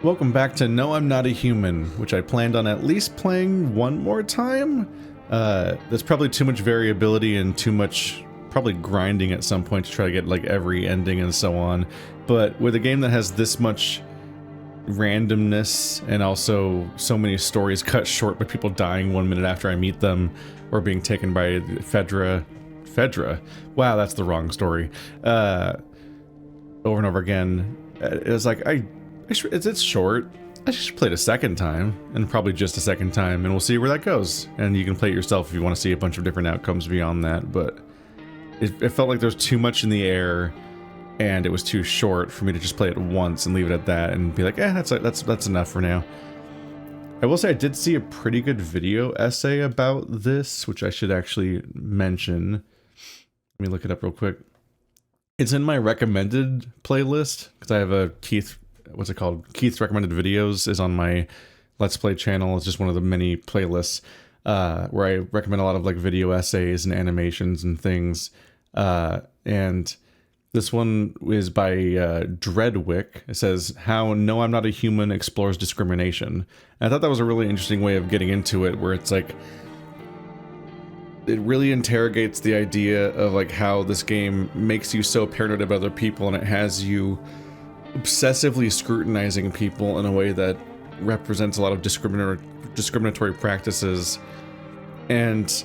Welcome back to No I'm Not a Human, which I planned on at least playing one more time. There's probably too much variability and too much probably grinding at some point to try to get like every ending and so on. But with a game that has this much randomness and also so many stories cut short by people dying 1 minute after I meet them or being taken by Fedra. Wow, that's the wrong story. Over and over again. It was like, it's short. I should play it a second time, and probably just a second time, and we'll see where that goes. And you can play it yourself if you want to see a bunch of different outcomes beyond that, but it felt like there's too much in the air, and it was too short for me to just play it once and leave it at that and be like, that's enough for now. I will say I did see a pretty good video essay about this, which I should actually mention. Let me look it up real quick. It's in my recommended playlist, because I have a Keith's recommended videos is on my Let's Play channel. It's just one of the many playlists where I recommend a lot of like video essays and animations and things. And this one is by Dreadwick. It says, How No I'm Not a Human Explores Discrimination. And I thought that was a really interesting way of getting into it, where it's like, it really interrogates the idea of like how this game makes you so paranoid about other people, and it has you obsessively scrutinizing people in a way that represents a lot of discriminatory practices. And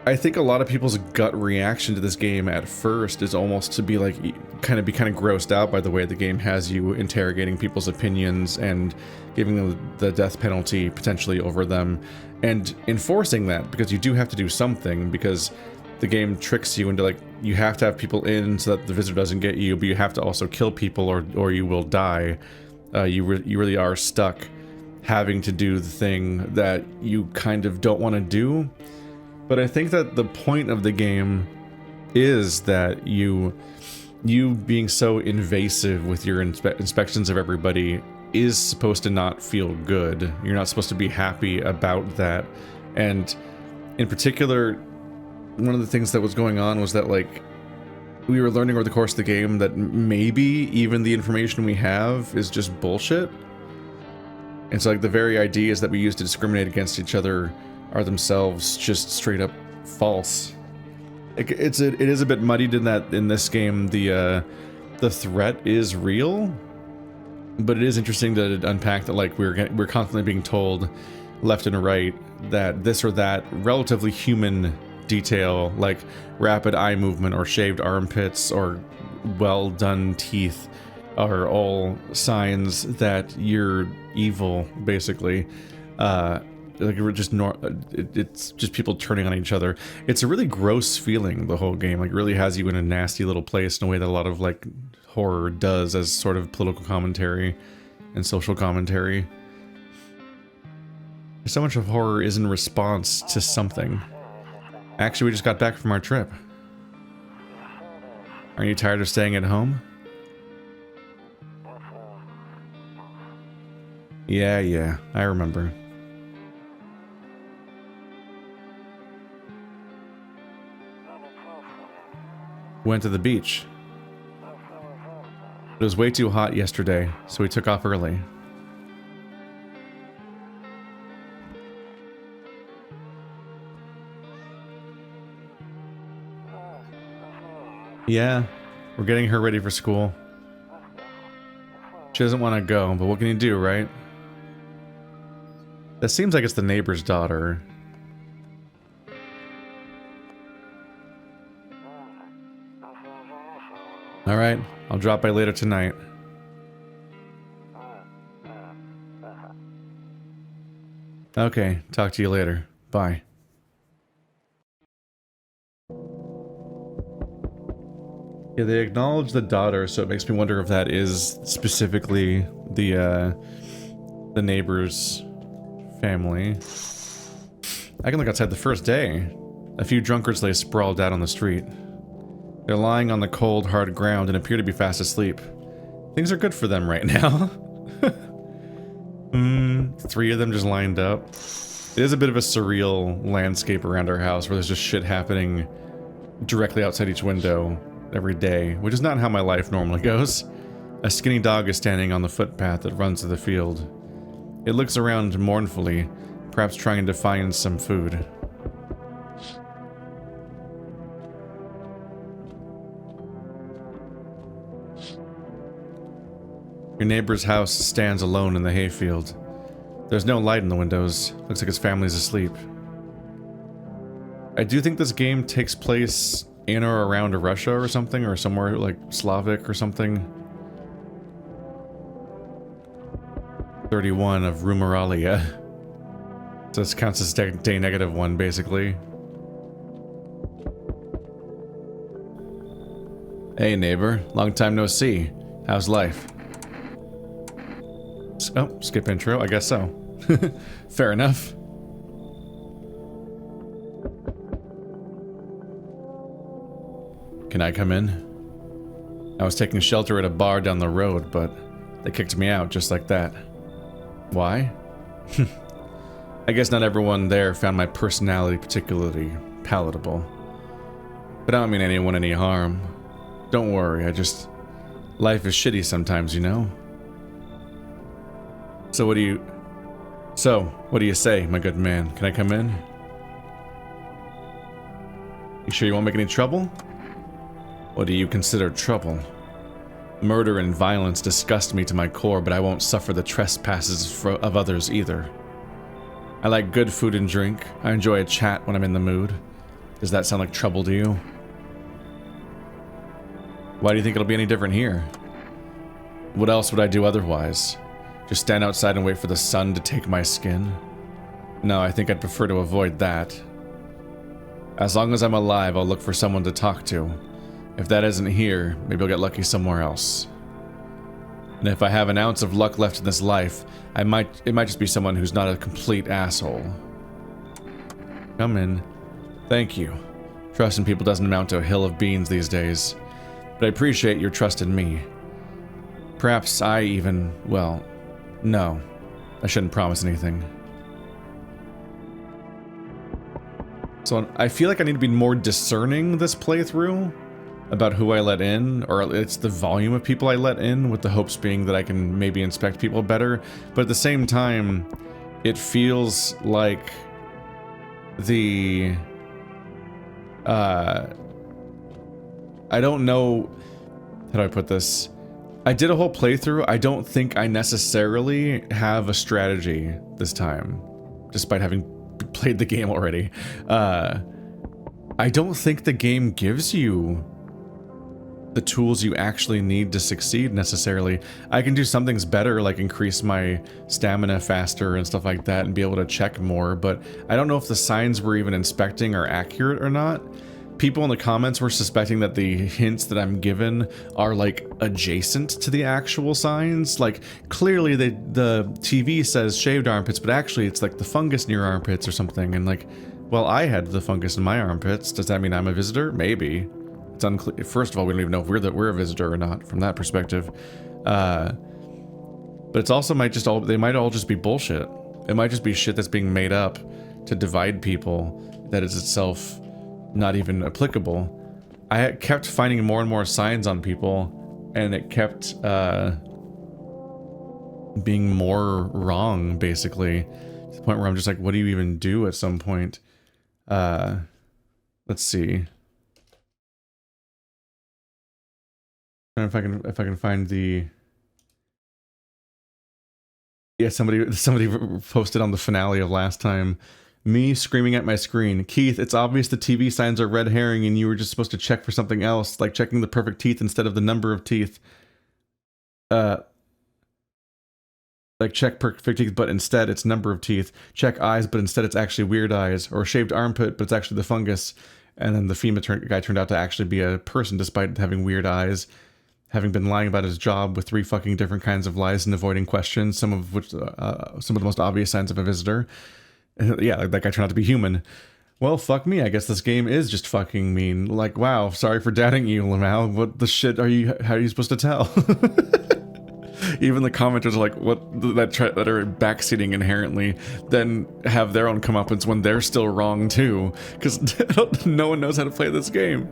I think a lot of people's gut reaction to this game at first is almost to be like kind of grossed out by the way the game has you interrogating people's opinions and giving them the death penalty potentially over them and enforcing that, because you do have to do something, because the game tricks you into like, you have to have people in so that the visitor doesn't get you, but you have to also kill people or you will die. You really are stuck having to do the thing that you kind of don't want to do. But I think that the point of the game is that you being so invasive with your inspections of everybody is supposed to not feel good. You're not supposed to be happy about that. And in particular, one of the things that was going on was that like we were learning over the course of the game that maybe even the information we have is just bullshit. And so like the very ideas that we use to discriminate against each other are themselves just straight up false. It is a bit muddied in that in this game the threat is real, but it is interesting to unpack that like we're constantly being told left and right that this or that relatively human detail, like rapid eye movement or shaved armpits or well done teeth, are all signs that you're evil, basically. Like we're just it's just people turning on each other. It's a really gross feeling, the whole game. Like, it really has you in a nasty little place in a way that a lot of like horror does, as sort of political commentary and social commentary. So much of horror is in response to something. Actually, we just got back from our trip. Aren't you tired of staying at home? Yeah, I remember. Went to the beach. It was way too hot yesterday, so we took off early. Yeah, we're getting her ready for school. She doesn't want to go, but what can you do, right? That seems like it's the neighbor's daughter. Alright, I'll drop by later tonight. Okay, talk to you later. Bye. Yeah, they acknowledge the daughter, so it makes me wonder if that is specifically the neighbor's family. I can look outside the first day. A few drunkards lay sprawled out on the street. They're lying on the cold, hard ground and appear to be fast asleep. Things are good for them right now. 3 of them just lined up. It is a bit of a surreal landscape around our house where there's just shit happening directly outside each window every day, which is not how my life normally goes. A skinny dog is standing on the footpath that runs to the field. It looks around mournfully, perhaps trying to find some food. Your neighbor's house stands alone in the hayfield. There's no light in the windows. Looks like his family's asleep. I do think this game takes place in or around Russia or something, or somewhere like Slavic or something. 31 of Rumeralia. So this counts as day -1, basically. Hey neighbor, long time no see. How's life? Oh, skip intro, I guess so. Fair enough. Can I come in? I was taking shelter at a bar down the road, but they kicked me out just like that. Why? I guess not everyone there found my personality particularly palatable. But I don't mean anyone any harm. Don't worry, life is shitty sometimes, you know? So what do you say, my good man? Can I come in? You sure you won't make any trouble? What do you consider trouble? Murder and violence disgust me to my core, but I won't suffer the trespasses of others either. I like good food and drink. I enjoy a chat when I'm in the mood. Does that sound like trouble to you? Why do you think it'll be any different here? What else would I do otherwise? Just stand outside and wait for the sun to take my skin? No, I think I'd prefer to avoid that. As long as I'm alive, I'll look for someone to talk to. If that isn't here, maybe I'll get lucky somewhere else. And if I have an ounce of luck left in this life, it might just be someone who's not a complete asshole. Come in. Thank you. Trust in people doesn't amount to a hill of beans these days. But I appreciate your trust in me. Perhaps I even, well, no. I shouldn't promise anything. So I feel like I need to be more discerning this playthrough about who I let in, or it's the volume of people I let in, with the hopes being that I can maybe inspect people better. But at the same time, it feels like the... I don't know... How do I put this? I did a whole playthrough. I don't think I necessarily have a strategy this time, despite having played the game already. I don't think the game gives you the tools you actually need to succeed necessarily. I can do some things better, like increase my stamina faster and stuff like that, and be able to check more, but I don't know if the signs we're even inspecting are accurate or not. People in the comments were suspecting that the hints that I'm given are like adjacent to the actual signs. Like clearly the TV says shaved armpits, but actually it's like the fungus near armpits or something. And like, well, I had the fungus in my armpits. Does that mean I'm a visitor? Maybe. It's unclear. First of all, we don't even know if we're a visitor or not from that perspective. But it's also they might all just be bullshit. It might just be shit that's being made up to divide people that is itself not even applicable. I kept finding more and more signs on people, and it kept being more wrong, basically, to the point where I'm just like, what do you even do at some point? Let's see. If I can find the... Yeah, somebody posted on the finale of last time. Me screaming at my screen. Keith, it's obvious the TV signs are red herring and you were just supposed to check for something else, like checking the perfect teeth instead of the number of teeth. Like check perfect teeth, but instead it's number of teeth. Check eyes, but instead it's actually weird eyes. Or shaved armpit, but it's actually the fungus. And then the FEMA guy turned out to actually be a person despite having weird eyes. Having been lying about his job with 3 fucking different kinds of lies and avoiding questions, some of the most obvious signs of a visitor. Yeah, like that guy turned out to be human. Well, fuck me, I guess this game is just fucking mean. Like, wow, sorry for doubting you, Lamau. What the shit how are you supposed to tell? Even the commenters are like, what, that are backseating inherently, then have their own comeuppance when they're still wrong too. Because no one knows how to play this game.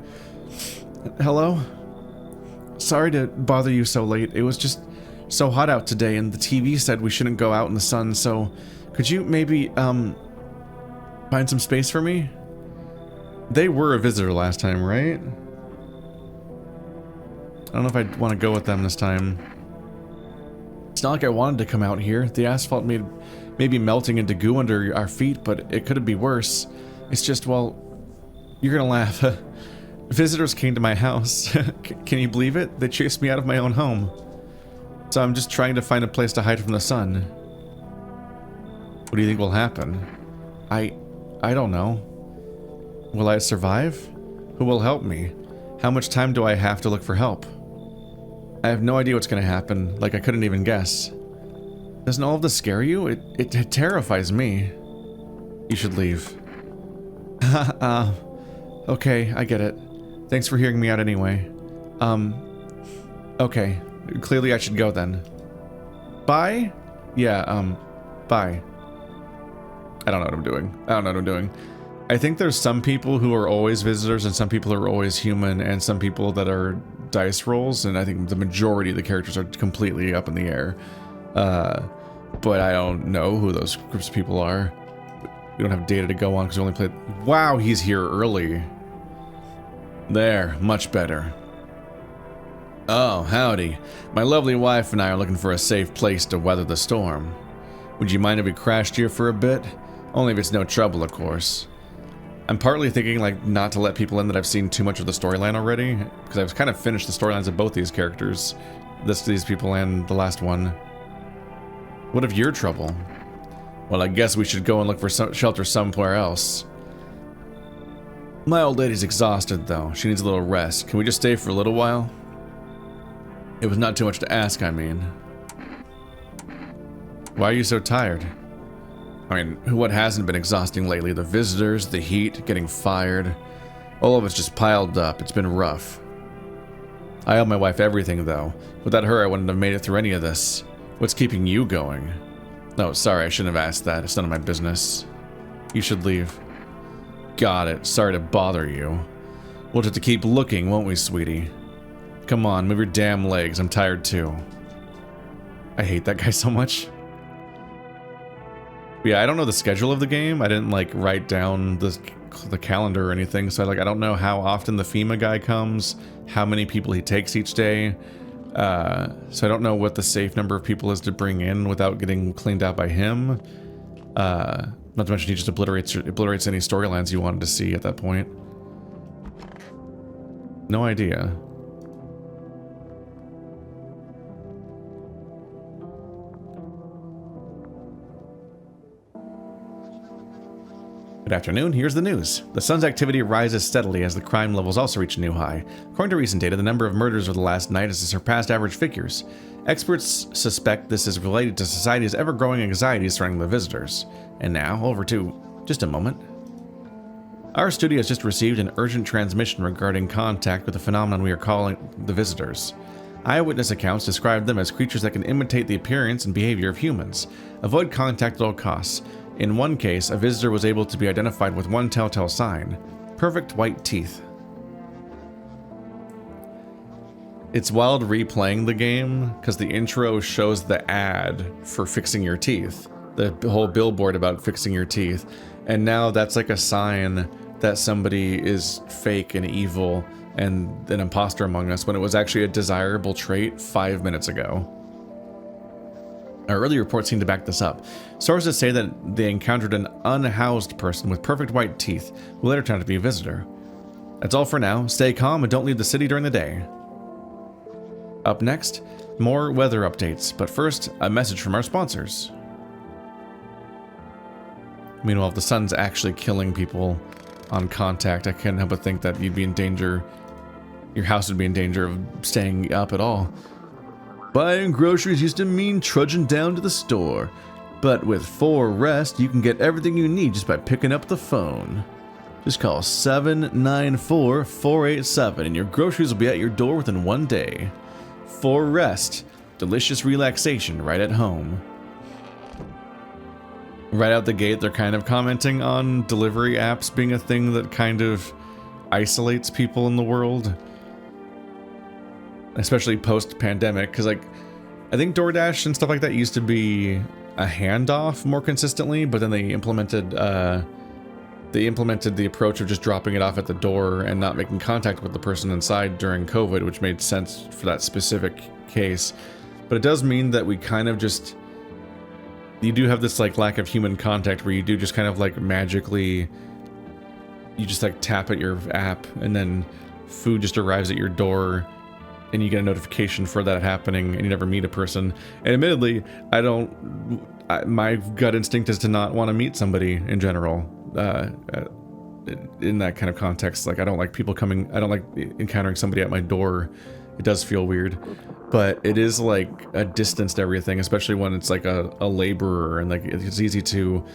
Hello? Sorry to bother you so late. It was just so hot out today, and the TV said we shouldn't go out in the sun, so could you maybe, find some space for me? They were a visitor last time, right? I don't know if I want to go with them this time. It's not like I wanted to come out here. The asphalt may be melting into goo under our feet, but it could be worse. It's just, well, you're gonna laugh. Visitors came to my house. Can you believe it? They chased me out of my own home. So I'm just trying to find a place to hide from the sun. What do you think will happen? I don't know. Will I survive? Who will help me? How much time do I have to look for help? I have no idea what's going to happen, like I couldn't even guess. Doesn't all of this scare you? It terrifies me. You should leave. Okay, I get it. Thanks for hearing me out anyway. Okay. Clearly I should go then. Bye? Yeah, bye. I don't know what I'm doing. I think there's some people who are always visitors and some people who are always human and some people that are dice rolls, and I think the majority of the characters are completely up in the air. But I don't know who those groups of people are. We don't have data to go on because we only played... Wow, he's here early. There, much better. Oh, howdy. My lovely wife and I are looking for a safe place to weather the storm. Would you mind if we crashed here for a bit? Only if it's no trouble, of course. I'm partly thinking, like, not to let people in that I've seen too much of the storyline already, because I've kind of finished the storylines of both these characters. These people and the last one. What if you're trouble? Well, I guess we should go and look for shelter somewhere else. My old lady's exhausted, though. She needs a little rest. Can we just stay for a little while? It was not too much to ask, I mean. Why are you so tired? I mean, what hasn't been exhausting lately? The visitors, the heat, getting fired. All of it's just piled up. It's been rough. I owe my wife everything, though. Without her, I wouldn't have made it through any of this. What's keeping you going? No, sorry, I shouldn't have asked that. It's none of my business. You should leave. Got it. Sorry to bother you. We'll have to keep looking, won't we, sweetie? Come on, move your damn legs. I'm tired, too. I hate that guy so much. Yeah, I don't know the schedule of the game. I didn't like write down the calendar or anything, so I don't know how often the FEMA guy comes, how many people he takes each day. So I don't know what the safe number of people is to bring in without getting cleaned out by him. Not to mention he just obliterates any storylines you wanted to see at that point. No idea. Good afternoon, here's the news. The sun's activity rises steadily as the crime levels also reach a new high. According to recent data, the number of murders over the last night has surpassed average figures. Experts suspect this is related to society's ever-growing anxiety surrounding the visitors. And now, over to just a moment. Our studio has just received an urgent transmission regarding contact with the phenomenon we are calling the visitors. Eyewitness accounts describe them as creatures that can imitate the appearance and behavior of humans. Avoid contact at all costs. In one case, a visitor was able to be identified with one telltale sign: perfect white teeth. It's wild replaying the game because the intro shows the ad for fixing your teeth, the whole billboard about fixing your teeth, and now that's like a sign that somebody is fake and evil and an imposter among us when it was actually a desirable trait 5 minutes ago. Our early reports seem to back this up. Sources say that they encountered an unhoused person with perfect white teeth who later turned out to be a visitor. That's all for now. Stay calm and don't leave the city during the day. Up next, more weather updates, but first, a message from our sponsors. Meanwhile, if the sun's actually killing people on contact, I can't help but think that you'd be in danger. Your house would be in danger of staying up at all. Buying groceries used to mean trudging down to the store, but with 4 Rest, you can get everything you need just by picking up the phone. Just call 794-487 and your groceries will be at your door within 1 day. 4 Rest, delicious relaxation right at home. Right out the gate, they're kind of commenting on delivery apps being a thing that kind of isolates people in the world. especially post-pandemic, because like I think DoorDash and stuff like that used to be a handoff more consistently, but then they implemented the approach of just dropping it off at the door and not making contact with the person inside during COVID, which made sense for that specific case. But it does mean that we kind of just, you do have this like lack of human contact where you do just kind of like magically, you just like tap at your app and then food just arrives at your door and you get a notification for that happening and you never meet a person. And admittedly, my gut instinct is to not want to meet somebody in general. In that kind of context, like I don't like people coming, I don't like encountering somebody at my door. It does feel weird, but it is like a distance to everything, especially when it's like a laborer, and like it's easy to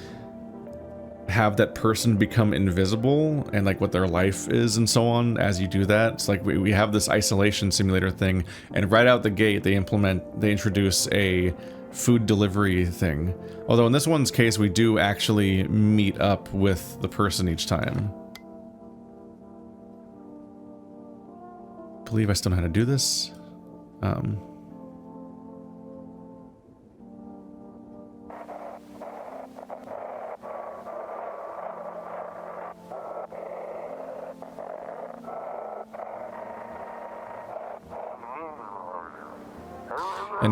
have that person become invisible and like what their life is and so on as you do that. It's like we have this isolation simulator thing, and right out the gate they introduce a food delivery thing. Although in this one's case, we do actually meet up with the person each time. I believe I still know how to do this. And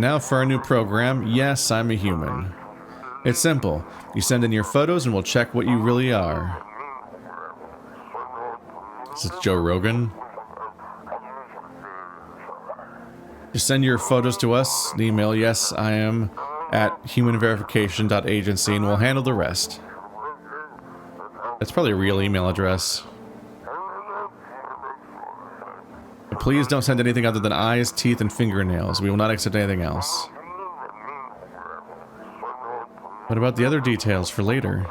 now for our new program, Yes, I'm a Human. It's simple. You send in your photos and we'll check what you really are. This is Joe Rogan. Just send your photos to us, an email, yes, I am, at humanverification.agency, and we'll handle the rest. That's probably a real email address. But please don't send anything other than eyes, teeth, and fingernails. We will not accept anything else. What about the other details for later?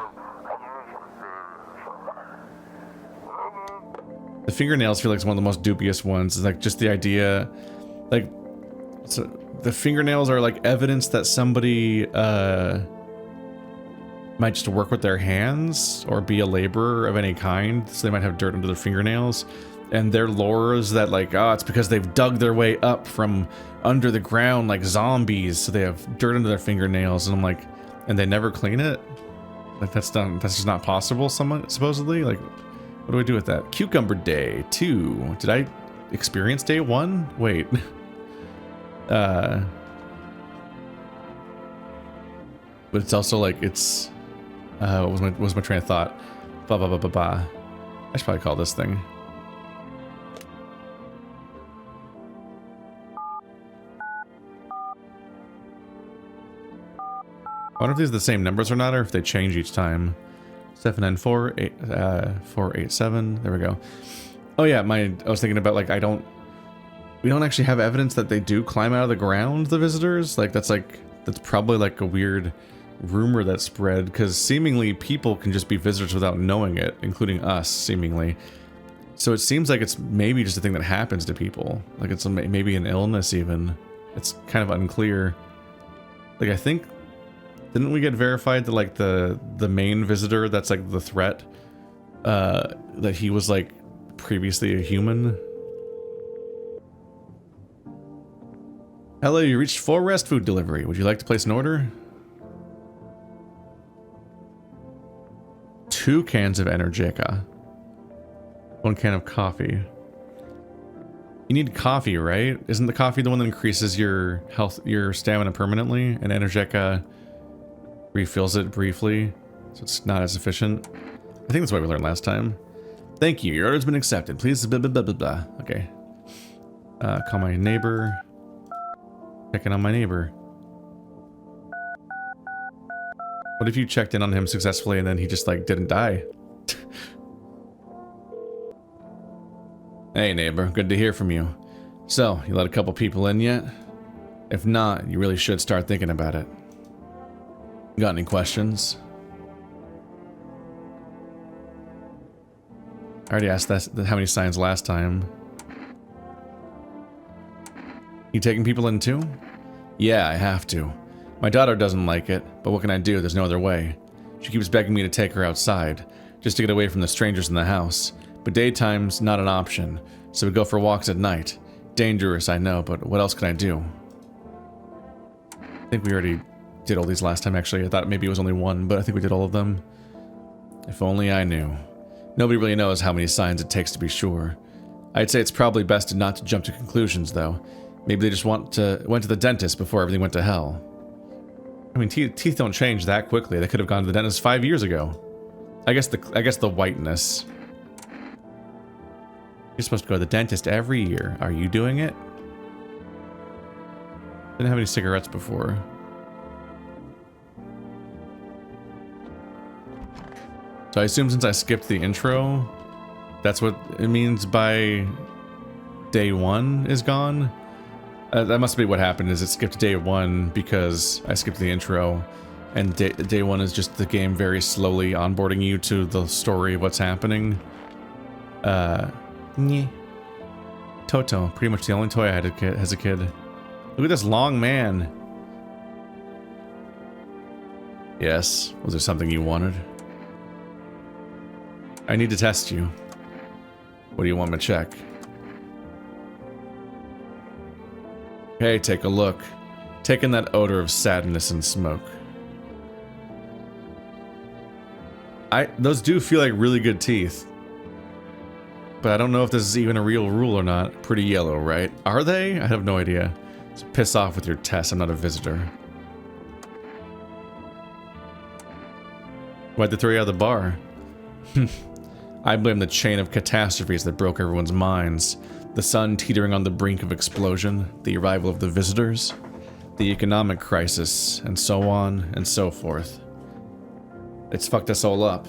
The fingernails feel like it's one of the most dubious ones. It's like just the idea, like, so the fingernails are like evidence that somebody might just work with their hands or be a laborer of any kind, so they might have dirt under their fingernails. And their lore is that like, oh, it's because they've dug their way up from under the ground like zombies, so they have dirt under their fingernails. And I'm like, and they never clean it? Like that's just not possible, supposedly? Like, what do I do with that? Cucumber Day 2. Did I experience Day 1? Wait. But it's also like, it's, what was my train of thought? Blah, blah, blah, blah, blah. I should probably call this thing. I wonder if these are the same numbers or not, or if they change each time. 794-487. There we go. Oh yeah, I was thinking about like, we don't actually have evidence that they do climb out of the ground, the visitors. Like that's probably like a weird rumor that spread, because seemingly people can just be visitors without knowing it, including us, seemingly. So it seems like it's maybe just a thing that happens to people. Like it's maybe an illness even. It's kind of unclear. Like I think, didn't we get verified that like the main visitor that's like the threat, that he was like previously a human? Hello, you reached full rest food delivery. Would you like to place an order? 2 cans of Energica. 1 can of coffee. You need coffee, right? Isn't the coffee the one that increases your health, your stamina permanently, and Energica refills it briefly, so it's not as efficient? I think that's what we learned last time. Thank you. Your order's been accepted. Please, blah, blah, blah, blah, blah. Okay. Call my neighbor. Checking on my neighbor. What if you checked in on him successfully and then he just like didn't die? Hey neighbor, good to hear from you. So, you let a couple people in yet? If not, you really should start thinking about it. Got any questions? I already asked that how many signs last time. You taking people in too? Yeah, I have to. My daughter doesn't like it, but what can I do? There's no other way. She keeps begging me to take her outside, just to get away from the strangers in the house. But daytime's not an option, so we go for walks at night. dangerous, I know, but what else can I do? I think we already did all these last time, actually. I thought maybe it was only one, but I think we did all of them. If only I knew. Nobody really knows how many signs it takes to be sure. I'd say it's probably best not to jump to conclusions, though. Maybe they just went to the dentist before everything went to hell. I mean, teeth don't change that quickly. They could have gone to the dentist 5 years ago. I guess the whiteness. You're supposed to go to the dentist every year. Are you doing it? Didn't have any cigarettes before. So I assume since I skipped the intro, that's what it means by day one is gone. That must be what happened, is it skipped day one because I skipped the intro, and day one is just the game very slowly onboarding you to the story of what's happening. Toto, pretty much the only toy I had as a kid. Look at this long man. Yes, was there something you wanted? I need to test you. What do you want me to check? Hey, take a look. Take in that odor of sadness and smoke. Those do feel like really good teeth. But I don't know if this is even a real rule or not. Pretty yellow, right? Are they? I have no idea. So piss off with your test. I'm not a visitor. Why'd they throw you out of the bar? I blame the chain of catastrophes that broke everyone's minds. The sun teetering on the brink of explosion, the arrival of the visitors, the economic crisis, and so on and so forth. It's fucked us all up.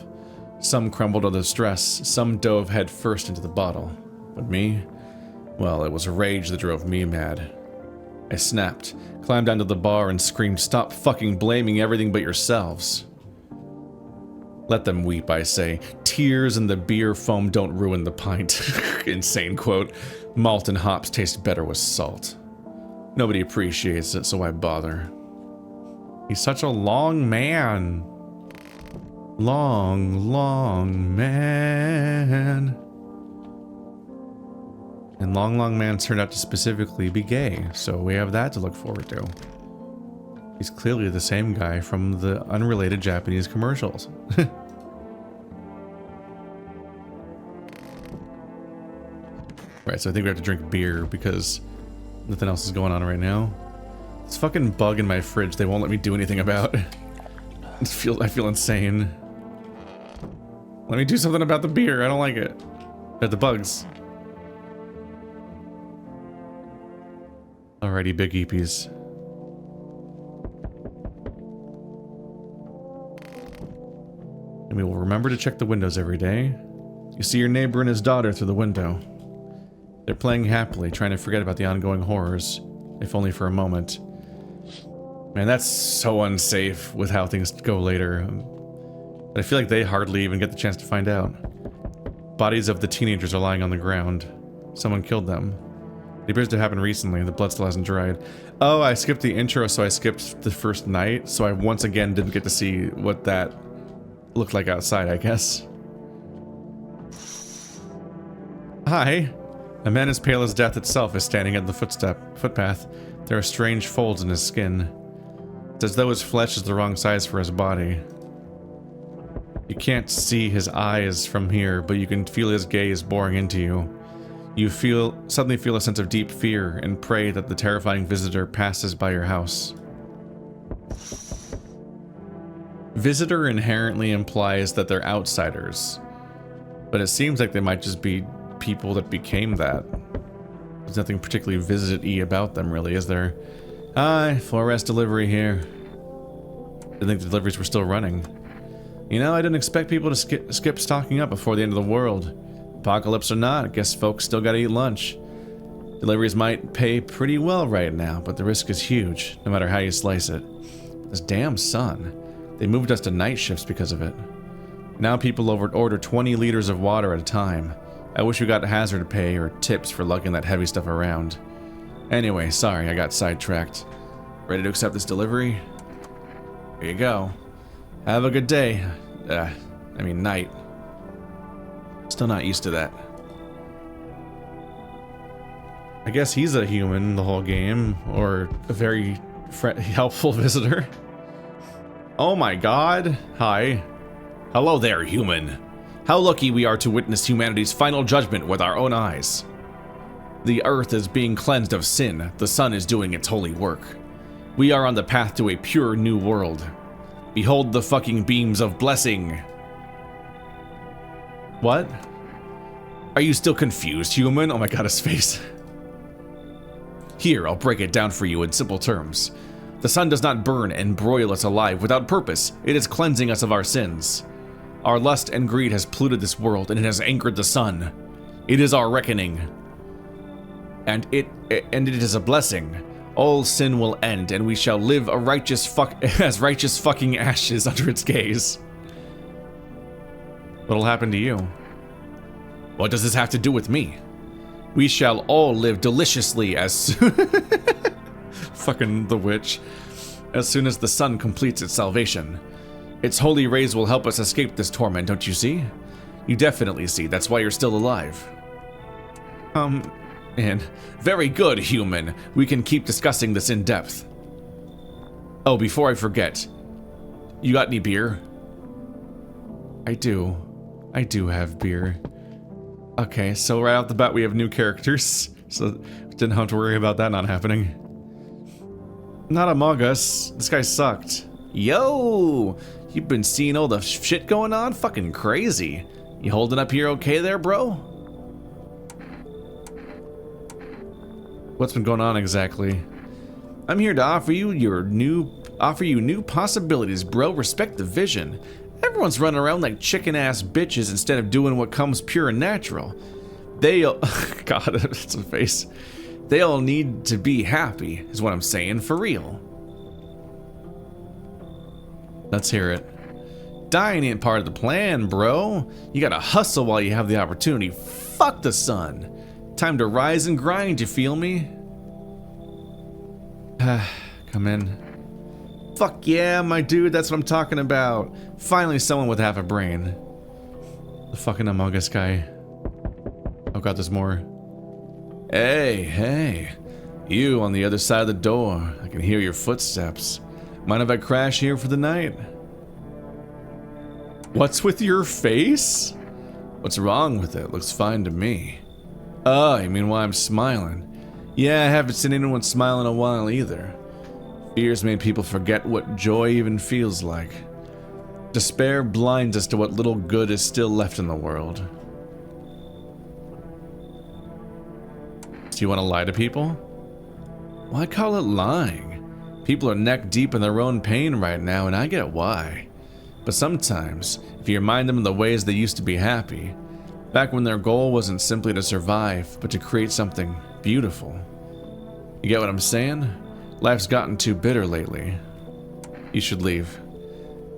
Some crumbled under stress, some dove head first into the bottle. But me? Well, it was rage that drove me mad. I snapped, climbed onto the bar and screamed, "Stop fucking blaming everything but yourselves." Let them weep, I say. Tears and the beer foam don't ruin the pint. Insane quote. Malt and hops taste better with salt. Nobody appreciates it, so why bother? He's such a long man. Long man. And long man turned out to specifically be gay, so we have that to look forward to. He's clearly the same guy from the unrelated Japanese commercials. Right, so I think we have to drink beer because nothing else is going on right now. This fucking bug in my fridge they won't let me do anything about. I feel insane. Let me do something about the beer. I don't like it. The bugs. Alrighty, big eepies. And we will remember to check the windows every day. You see your neighbor and his daughter through the window. They're playing happily, trying to forget about the ongoing horrors, if only for a moment. Man, that's so unsafe with how things go later. But I feel like they hardly even get the chance to find out. Bodies of the teenagers are lying on the ground. Someone killed them. It appears to have happened recently, the blood still hasn't dried. Oh, I skipped the intro, so I skipped the first night, so I once again didn't get to see what that looked like outside, I guess. Hi. A man as pale as death itself is standing at the footpath. There are strange folds in his skin. It's as though his flesh is the wrong size for his body. You can't see his eyes from here, but you can feel his gaze boring into you. You suddenly feel a sense of deep fear and pray that the terrifying visitor passes by your house. Visitor inherently implies that they're outsiders, but it seems like they might just be people that became that. There's nothing particularly visit-y about them, really, is there? Hi, 4S delivery here. I think the deliveries were still running. You know, I didn't expect people to skip stocking up before the end of the world. Apocalypse or not, I guess folks still gotta eat lunch. Deliveries might pay pretty well right now, but the risk is huge, no matter how you slice it. This damn sun. They moved us to night shifts because of it. Now people order 20 liters of water at a time. I wish we got hazard pay or tips for lugging that heavy stuff around. Anyway, sorry, I got sidetracked. Ready to accept this delivery? Here you go. Have a good day. Night. Still not used to that. I guess he's a human the whole game, or a very helpful visitor. Oh my god. Hi. Hello there, human. How lucky we are to witness humanity's final judgment with our own eyes. The earth is being cleansed of sin. The sun is doing its holy work. We are on the path to a pure new world. Behold the fucking beams of blessing. What? Are you still confused, human? Oh my god, his face. Here, I'll break it down for you in simple terms. The sun does not burn and broil us alive without purpose. It is cleansing us of our sins. Our lust and greed has polluted this world, and it has angered the sun. It is our reckoning. And it is a blessing. All sin will end, and we shall live as righteous fucking ashes under its gaze. What'll happen to you? What does this have to do with me? We shall all live deliciously as soon fucking the witch. as soon as the sun completes its salvation. Its holy rays will help us escape this torment, don't you see? You definitely see, that's why you're still alive. And very good, human. We can keep discussing this in depth. Oh, before I forget, you got any beer? I do have beer. Okay, so right off the bat we have new characters, so didn't have to worry about that not happening. Not Among Us. This guy sucked. Yo! You've been seeing all the shit going on? Fucking crazy. You holding up here okay there, bro? What's been going on exactly? I'm here to offer you new possibilities, bro. Respect the vision. Everyone's running around like chicken-ass bitches instead of doing what comes pure and natural. They all... God, it's a face. They all need to be happy, is what I'm saying, for real. Let's hear it. Dying ain't part of the plan, bro. You gotta hustle while you have the opportunity. Fuck the sun. Time to rise and grind, you feel me? Come in. Fuck yeah, my dude, that's what I'm talking about. Finally someone with half a brain. The fucking Among Us guy. Oh god, there's more. Hey. You on the other side of the door. I can hear your footsteps. Mind if I crash here for the night? What's with your face? What's wrong with it? Looks fine to me. Oh, you mean why I'm smiling? Yeah, I haven't seen anyone smile in a while either. Fears made people forget what joy even feels like. Despair blinds us to what little good is still left in the world. Do you want to lie to people? Why call it lying? People are neck deep in their own pain right now, and I get why. But sometimes, if you remind them of the ways they used to be happy, back when their goal wasn't simply to survive, but to create something beautiful. You get what I'm saying? Life's gotten too bitter lately. You should leave.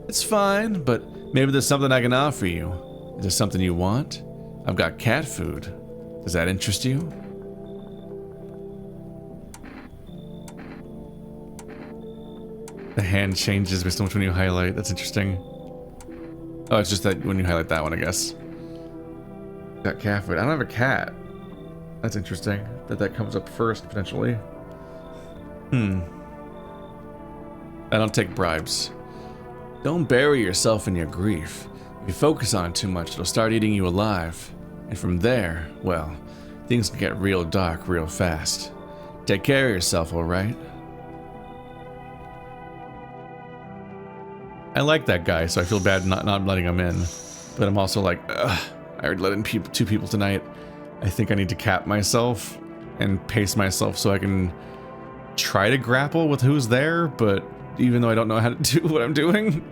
It's fine, but maybe there's something I can offer you. Is there something you want? I've got cat food. Does that interest you? The hand changes based on which one you highlight. That's interesting. Oh, it's just that when you highlight that one, I guess. Got cat food. I don't have a cat. That's interesting. That comes up first, potentially. I don't take bribes. Don't bury yourself in your grief. If you focus on it too much, it'll start eating you alive. And from there, well, things can get real dark real fast. Take care of yourself, alright? I like that guy, so I feel bad not letting him in. But I'm also like, ugh, I already let in two people tonight. I think I need to cap myself and pace myself so I can try to grapple with who's there, but even though I don't know how to do what I'm doing.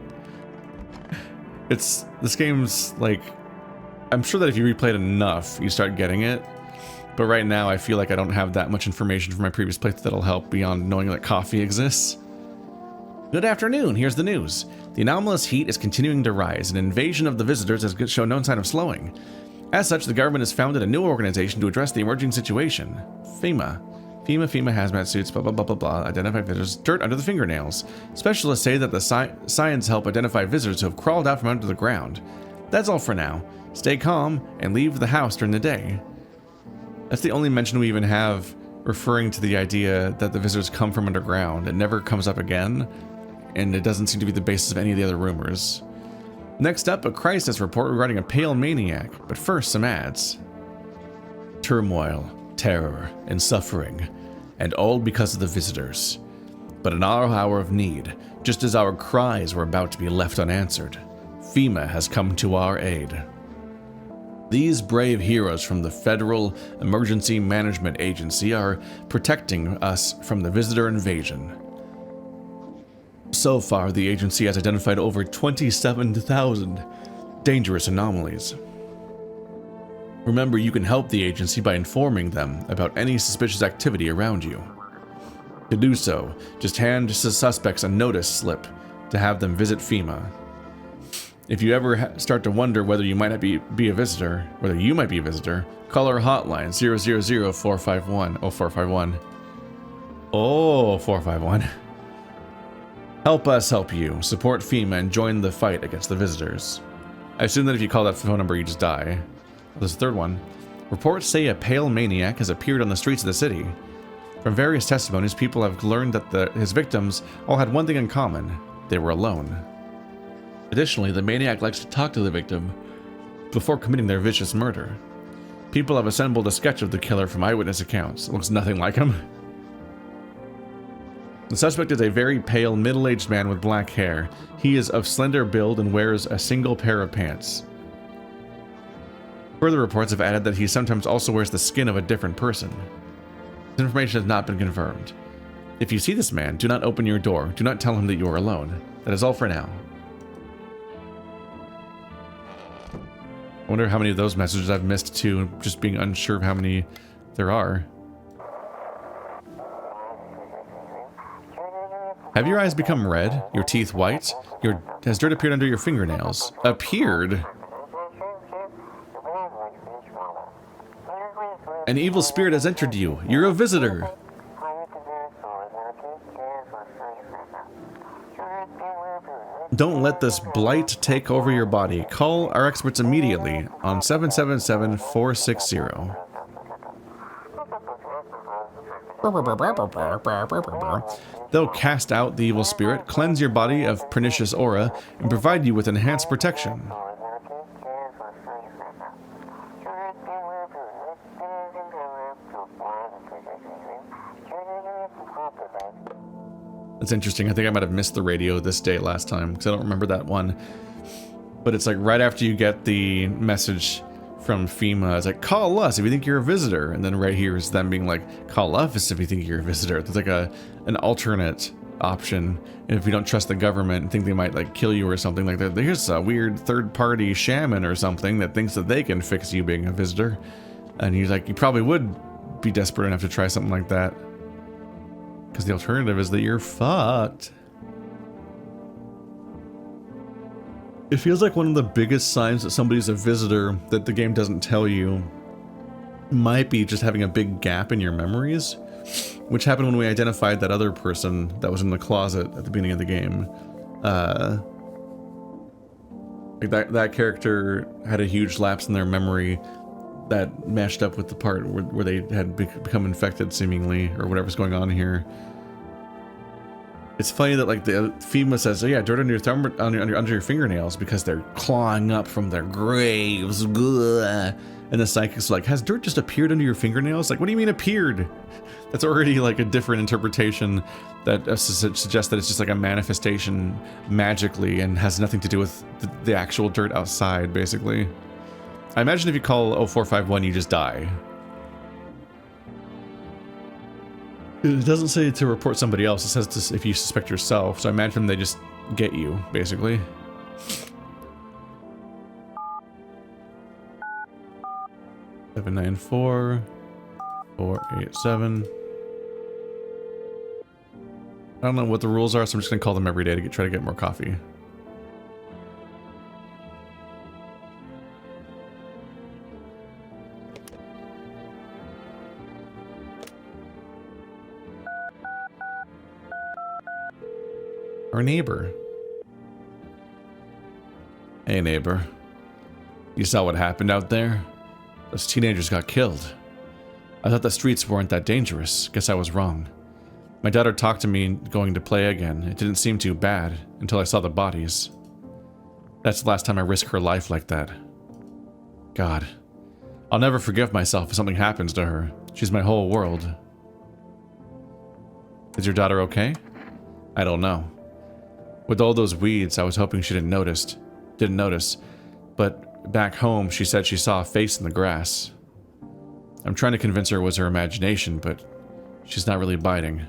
This game's like, I'm sure that if you replay it enough, you start getting it. But right now I feel like I don't have that much information from my previous playthrough that'll help beyond knowing that coffee exists. Good afternoon, here's the news. The anomalous heat is continuing to rise. An invasion of the visitors has shown no sign of slowing. As such, the government has founded a new organization to address the emerging situation. FEMA hazmat suits, blah blah blah blah blah, identify visitors, dirt under the fingernails. Specialists say that the science help identify visitors who have crawled out from under the ground. That's all for now. Stay calm and leave the house during the day. That's the only mention we even have referring to the idea that the visitors come from underground. It never comes up again, and it doesn't seem to be the basis of any of the other rumors. Next up, a crisis report regarding a pale maniac, but first some ads. Turmoil, terror, and suffering, and all because of the visitors. But in our hour of need, just as our cries were about to be left unanswered, FEMA has come to our aid. These brave heroes from the Federal Emergency Management Agency are protecting us from the visitor invasion. So far, the agency has identified over 27,000 dangerous anomalies. Remember, you can help the agency by informing them about any suspicious activity around you. To do so, just hand the suspects a notice slip to have them visit FEMA. If you ever start to wonder whether you might be a visitor, call our hotline 000-451-0451. Oh, 451. Help us help you. Support FEMA and join the fight against the visitors. I assume that if you call that phone number, you just die. There's a third one. Reports say a pale maniac has appeared on the streets of the city. From various testimonies, people have learned that his victims all had one thing in common. They were alone. Additionally, the maniac likes to talk to the victim before committing their vicious murder. People have assembled a sketch of the killer from eyewitness accounts. It looks nothing like him. The suspect is a very pale, middle-aged man with black hair. He is of slender build and wears a single pair of pants. Further reports have added that he sometimes also wears the skin of a different person. This information has not been confirmed. If you see this man, do not open your door. Do not tell him that you are alone. That is all for now. I wonder how many of those messages I've missed too, just being unsure of how many there are. Have your eyes become red? Your teeth white? Has dirt appeared under your fingernails? Appeared? An evil spirit has entered you. You're a visitor. Don't let this blight take over your body. Call our experts immediately on 777-460. They'll cast out the evil spirit, cleanse your body of pernicious aura, and provide you with enhanced protection. That's interesting. I think I might have missed the radio this day last time because I don't remember that one. But it's like right after you get the message from FEMA, it's like, call us if you think you're a visitor. And then right here is them being like, call us if you think you're a visitor. There's like an alternate option. And if you don't trust the government and think they might like kill you or something like that, there's a weird third-party shaman or something that thinks that they can fix you being a visitor. And he's like, you probably would be desperate enough to try something like that. Because the alternative is that you're fucked. It feels like one of the biggest signs that somebody's a visitor that the game doesn't tell you might be just having a big gap in your memories, which happened when we identified that other person that was in the closet at the beginning of the game. Like that character had a huge lapse in their memory that matched up with the part where they had become infected, seemingly, or whatever's going on here. It's funny that like the FEMA says, oh yeah, dirt under your thumb, under your fingernails because they're clawing up from their graves. Ugh. And the psychic's like, has dirt just appeared under your fingernails? Like, what do you mean appeared? That's already like a different interpretation that suggests that it's just like a manifestation magically and has nothing to do with the actual dirt outside, basically. I imagine if you call 0451, you just die. It doesn't say to report somebody else. It says to, if you suspect yourself. So I imagine they just get you, basically. Seven 9-4 487. I don't know what the rules are, so I'm just gonna call them every day to try to get more coffee. Our neighbor. Hey neighbor. You saw what happened out there? Those teenagers got killed. I thought the streets weren't that dangerous. Guess I was wrong. My daughter talked to me going to play again. It didn't seem too bad until I saw the bodies. That's the last time I risked her life like that. God. I'll never forgive myself if something happens to her. She's my whole world. Is your daughter okay? I don't know. With all those weeds, I was hoping she didn't notice. But back home, she said she saw a face in the grass. I'm trying to convince her it was her imagination, but she's not really biting.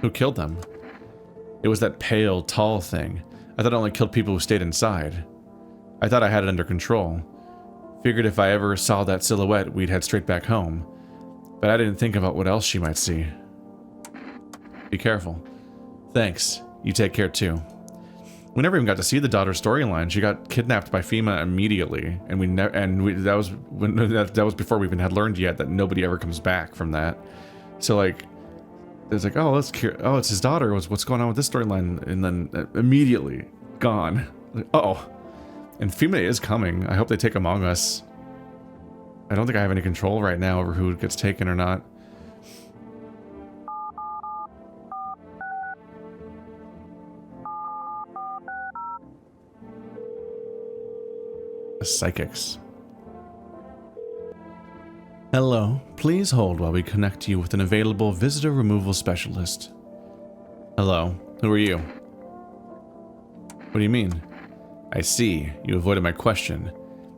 Who killed them? It was that pale, tall thing. I thought it only killed people who stayed inside. I thought I had it under control. Figured if I ever saw that silhouette, we'd head straight back home. But I didn't think about what else she might see. Be careful. Thanks. You take care too. We never even got to see the daughter's storyline. She got kidnapped by FEMA immediately, and that was before we even had learned yet that nobody ever comes back from that. So like, it's like, oh, it's his daughter. What's going on with this storyline? And then immediately gone. Like, uh-oh. And FEMA is coming. I hope they take Among Us. I don't think I have any control right now over who gets taken or not. The psychics. Hello. Please hold while we connect you with an available visitor removal specialist. Hello. Who are you? What do you mean? I see. You avoided my question.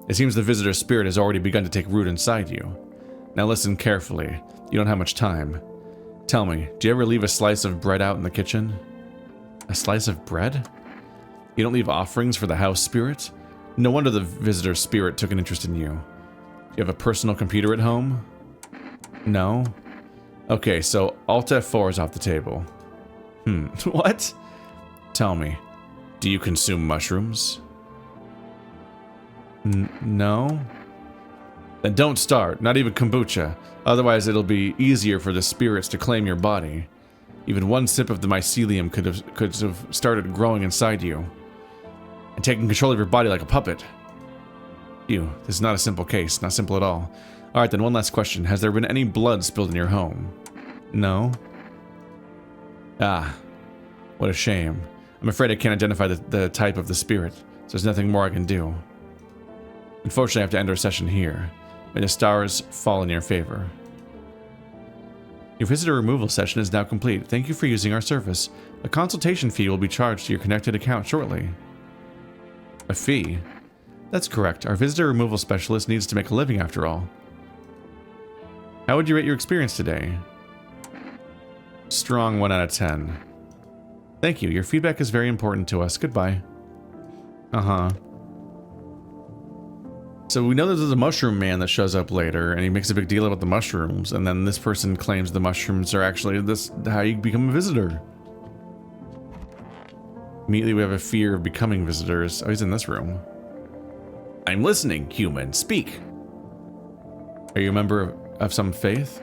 It seems the visitor spirit has already begun to take root inside you. Now listen carefully. You don't have much time. Tell me, do you ever leave a slice of bread out in the kitchen? A slice of bread? You don't leave offerings for the house spirit? No wonder the visitor spirit took an interest in you. You have a personal computer at home? No? Okay, so Alt F4 is off the table. What? Tell me, do you consume mushrooms? No? Then don't start, not even kombucha. Otherwise it'll be easier for the spirits to claim your body. Even one sip of the mycelium could have started growing inside you and taking control of your body like a puppet. This is not a simple case, not simple at all. Alright then, one last question. Has there been any blood spilled in your home? No? Ah, what a shame. I'm afraid I can't identify the type of the spirit, so there's nothing more I can do. Unfortunately, I have to end our session here. May the stars fall in your favor. Your visitor removal session is now complete. Thank you for using our service. A consultation fee will be charged to your connected account shortly. A fee? That's correct. Our visitor removal specialist needs to make a living after all. How would you rate your experience today? Strong 1 out of 10. Thank you. Your feedback is very important to us. Goodbye. Uh-huh. So we know that there's a mushroom man that shows up later, and he makes a big deal about the mushrooms, and then this person claims the mushrooms are actually how you become a visitor. Immediately we have a fear of becoming visitors. Oh, he's in this room. I'm listening, human. Speak. Are you a member of some faith?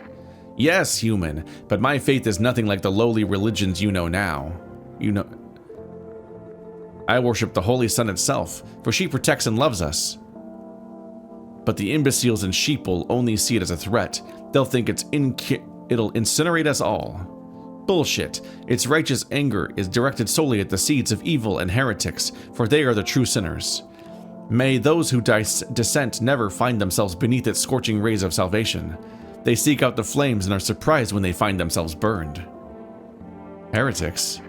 Yes, human, but my faith is nothing like the lowly religions you know now. I worship the Holy Sun itself, for she protects and loves us. But the imbeciles and sheep will only see it as a threat. They'll think it'll incinerate us all. Bullshit. Its righteous anger is directed solely at the seeds of evil and heretics, for they are the true sinners. May those who dissent never find themselves beneath its scorching rays of salvation. They seek out the flames and are surprised when they find themselves burned. Heretics?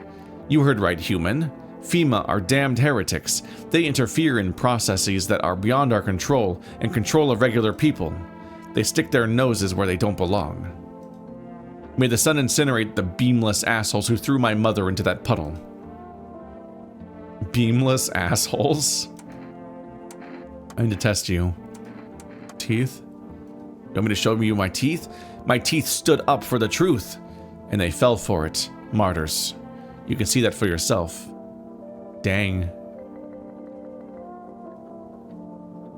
You heard right, human. FEMA are damned heretics. They interfere in processes that are beyond our control and control of regular people. They stick their noses where they don't belong. May the sun incinerate the beamless assholes who threw my mother into that puddle. Beamless assholes? I need to test you. Teeth? You want me to show you my teeth? My teeth stood up for the truth, and they fell for it. Martyrs. You can see that for yourself. Dang.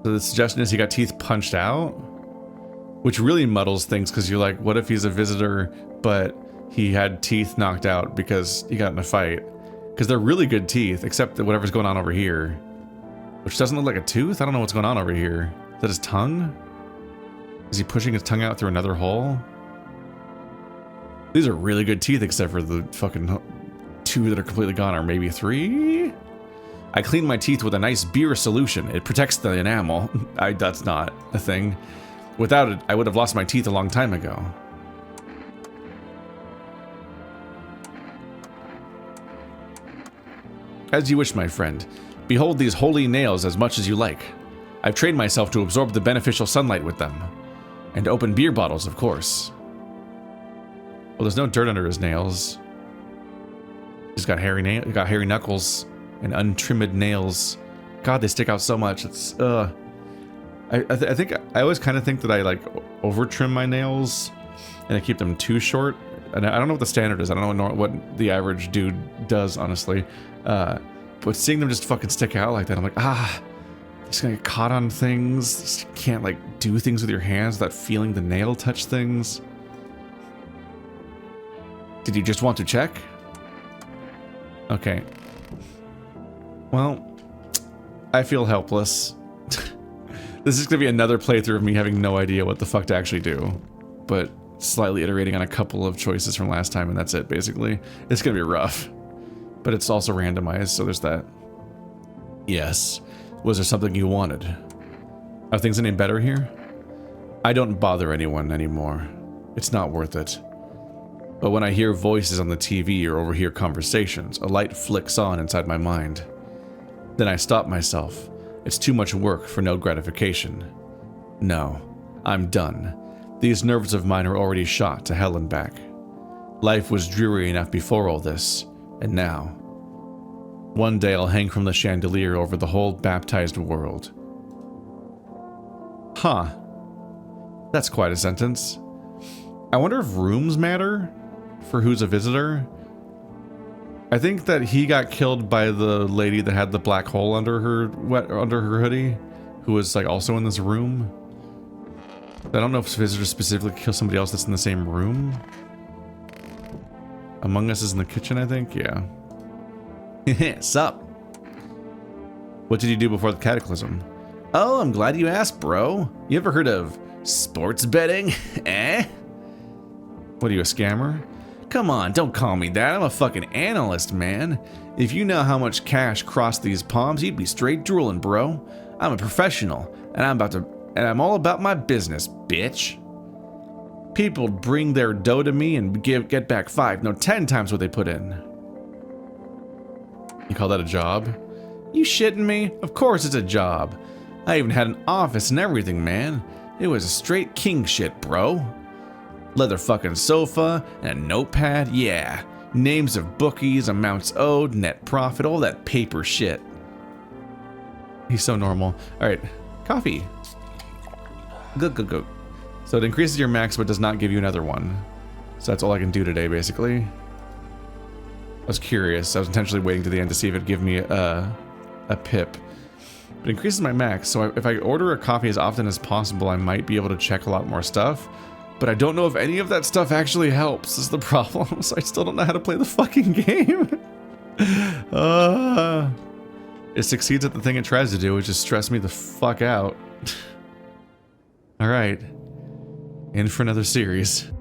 So the suggestion is he got teeth punched out? Which really muddles things, because you're like, what if he's a visitor, but he had teeth knocked out because he got in a fight? Because they're really good teeth, except that whatever's going on over here. Which doesn't look like a tooth? I don't know what's going on over here. Is that his tongue? Is he pushing his tongue out through another hole? These are really good teeth, except for the fucking 2 that are completely gone, or maybe 3? I clean my teeth with a nice beer solution. It protects the enamel. That's not a thing. Without it, I would have lost my teeth a long time ago. As you wish, my friend. Behold these holy nails as much as you like. I've trained myself to absorb the beneficial sunlight with them. And open beer bottles, of course. Well, there's no dirt under his nails. He's got hairy knuckles and untrimmed nails. God, they stick out so much. It's I think I always kind of think that I like over trim my nails and I keep them too short. And I don't know what the standard is. I don't know what the average dude does, honestly. But seeing them just fucking stick out like that, I'm like, just gonna get caught on things. Just can't like do things with your hands without feeling the nail touch things. Did you just want to check? Okay. Well, I feel helpless. This is gonna be another playthrough of me having no idea what the fuck to actually do, but slightly iterating on a couple of choices from last time, and that's it, basically. It's gonna be rough, but it's also randomized, so there's that. Yes. Was there something you wanted? Are things any better here? I don't bother anyone anymore. It's not worth it. But when I hear voices on the TV or overhear conversations, a light flicks on inside my mind. Then I stop myself. It's too much work for no gratification. No, I'm done. These nerves of mine are already shot to hell and back. Life was dreary enough before all this, and now. One day I'll hang from the chandelier over the whole baptized world. Huh. That's quite a sentence. I wonder if rooms matter for who's a visitor. I think that he got killed by the lady that had the black hole under her hoodie, who was like also in this room. I don't know if visitors specifically kill somebody else that's in the same room. Among Us is in the kitchen, I think. Yeah. Sup? What did you do before the cataclysm? Oh, I'm glad you asked, bro. You ever heard of sports betting? Eh? What are you, a scammer? Come on, don't call me that. I'm a fucking analyst, man. If you know how much cash crossed these palms, you'd be straight drooling, bro. I'm a professional, and I'm all about my business, bitch. People bring their dough to me and get back 5, no 10 times what they put in. You call that a job? You shitting me? Of course it's a job. I even had an office and everything, man. It was a straight king shit, bro. Leather fucking sofa and a notepad, yeah. Names of bookies, amounts owed, net profit, all that paper shit. He's so normal. Alright, coffee. Go. So it increases your max but does not give you another one. So that's all I can do today, basically. I was curious. I was intentionally waiting to the end to see if it'd give me a pip. It increases my max, so if I order a coffee as often as possible, I might be able to check a lot more stuff. But I don't know if any of that stuff actually helps, is the problem. So I still don't know how to play the fucking game. It succeeds at the thing it tries to do, which is stress me the fuck out. Alright. In for another series.